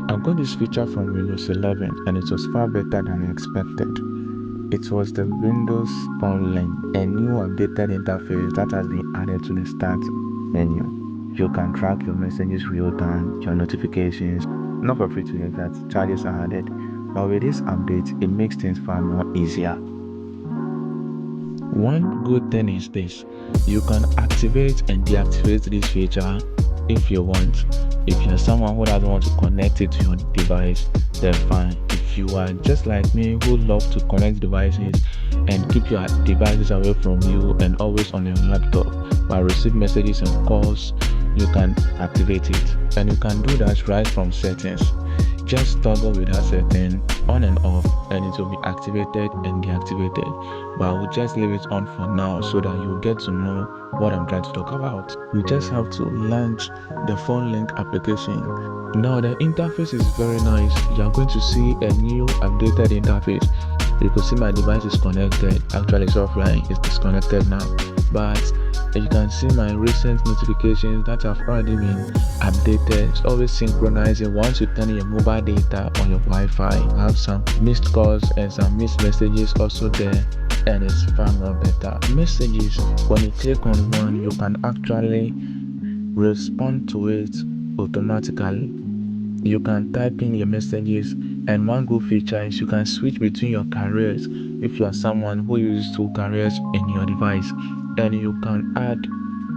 I got this feature from Windows 11 and it was far better than I expected. It was the Windows Phone Link, a new updated interface that has been added to the start menu. You can track your messages real time, your notifications, not for free to use that, charges are added. But with this update, it makes things far more easier. One good thing is this: you can activate and deactivate this feature if you want. If you're someone who doesn't want to connect it to your device, then fine. If you are just like me who love to connect devices and keep your devices away from you and always on your laptop but receive messages and calls, you can activate it. And you can do that right from settings. Just toggle with that setting on and off and it will be activated and deactivated. But I will just leave it on for now so that you get to know what I'm trying to talk about. You just have to launch the Phone Link application. Now the interface is very nice. You are going to see a new updated interface. You can see my device is connected. Actually it's offline, it's disconnected now. But you can see my recent notifications that have already been updated. It's always synchronizing. Once you turn your mobile data on your Wi-Fi, you have some missed calls and some missed messages also there, and it's far more better. Messages, when you click on one, you can actually respond to it automatically. You can type in your messages, and one good feature is you can switch between your careers if you are someone who uses two careers in your device. And you can add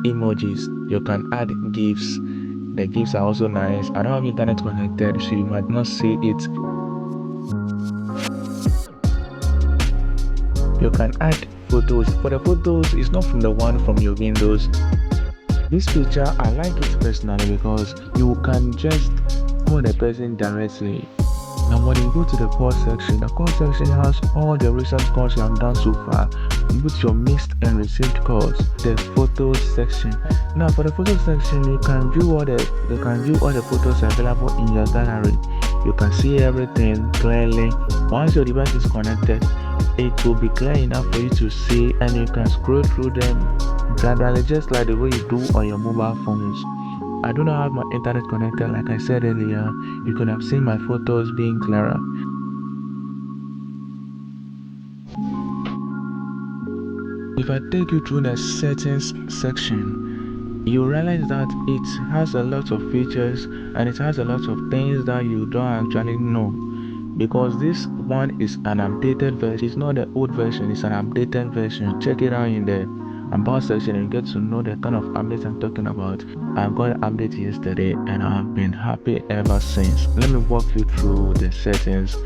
emojis, you can add gifs. The gifs are also nice. I don't have internet connected, so you might not see it. You can add photos. For the photos, it's not from the one from your Windows. This feature, I like it personally because you can just call the person directly. Now when you go to the call section, the call section has all the recent calls you have done so far. You put your missed and received calls. The photos section. Now for the photos section, you can view all the photos available in your gallery. You can see everything clearly. Once your device is connected, it will be clear enough for you to see, and you can scroll through them gradually, just like the way you do on your mobile phones. I do not have my internet connected like I said earlier. You could have seen my photos being clearer. If I take you through the settings section, you realize that it has a lot of features and it has a lot of things that you don't actually know, because this one is an updated version. It's not the old version, it's an updated version. Check it out in the about section and get to know the kind of updates I'm talking about. I got an update yesterday and I have been happy ever since. Let me walk you through the settings.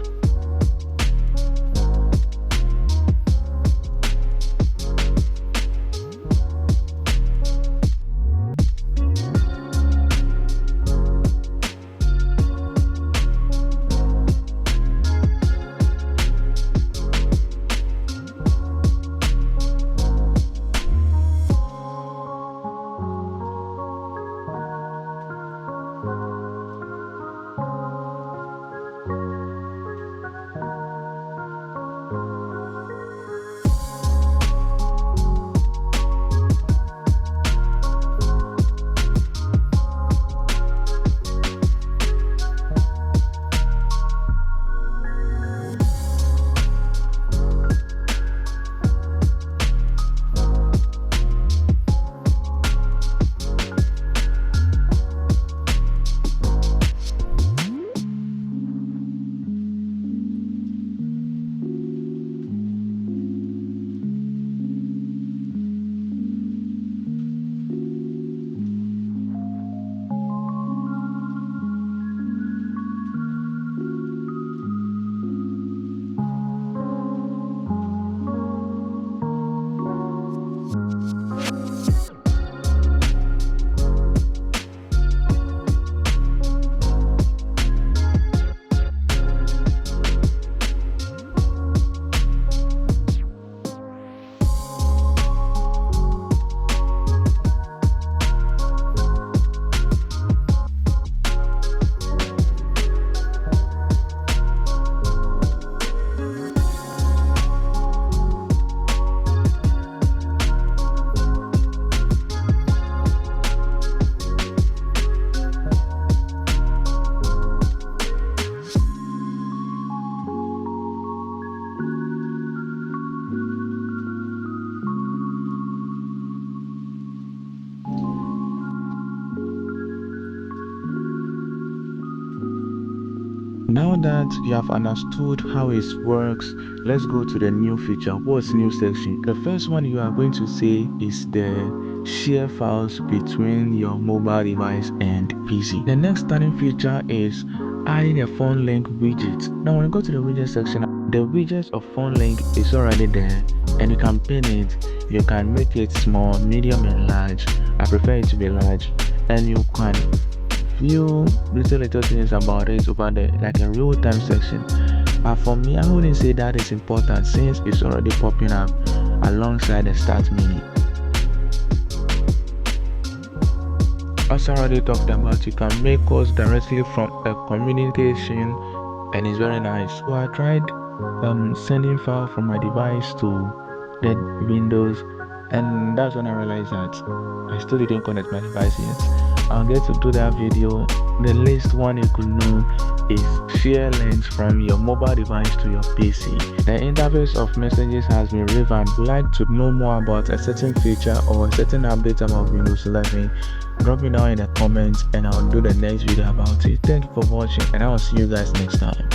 Now that you have understood how it works, let's go to the new feature. What's new section? The first one you are going to see is the share files between your mobile device and PC. The next starting feature is adding a phone link widget. Now when you go to the widget section, the widget of phone link is already there and you can pin it. You can make it small, medium and large. I prefer it to be large, and you can view little things about it over there, like a real-time section. But for me, I wouldn't say that is important since it's already popping up alongside the start menu. As I already talked about, you can make calls directly from a communication, and it's very nice. So I tried sending file from my device to the Windows, and that's when I realized that I still didn't connect my device yet. I'll get to do that video. The least one you could know is share links from your mobile device to your PC. The interface of messages has been revamped. Like to know more about a certain feature or a certain update about Windows 11, drop it down in the comments and I'll do the next video about it. Thank you for watching and I'll see you guys next time.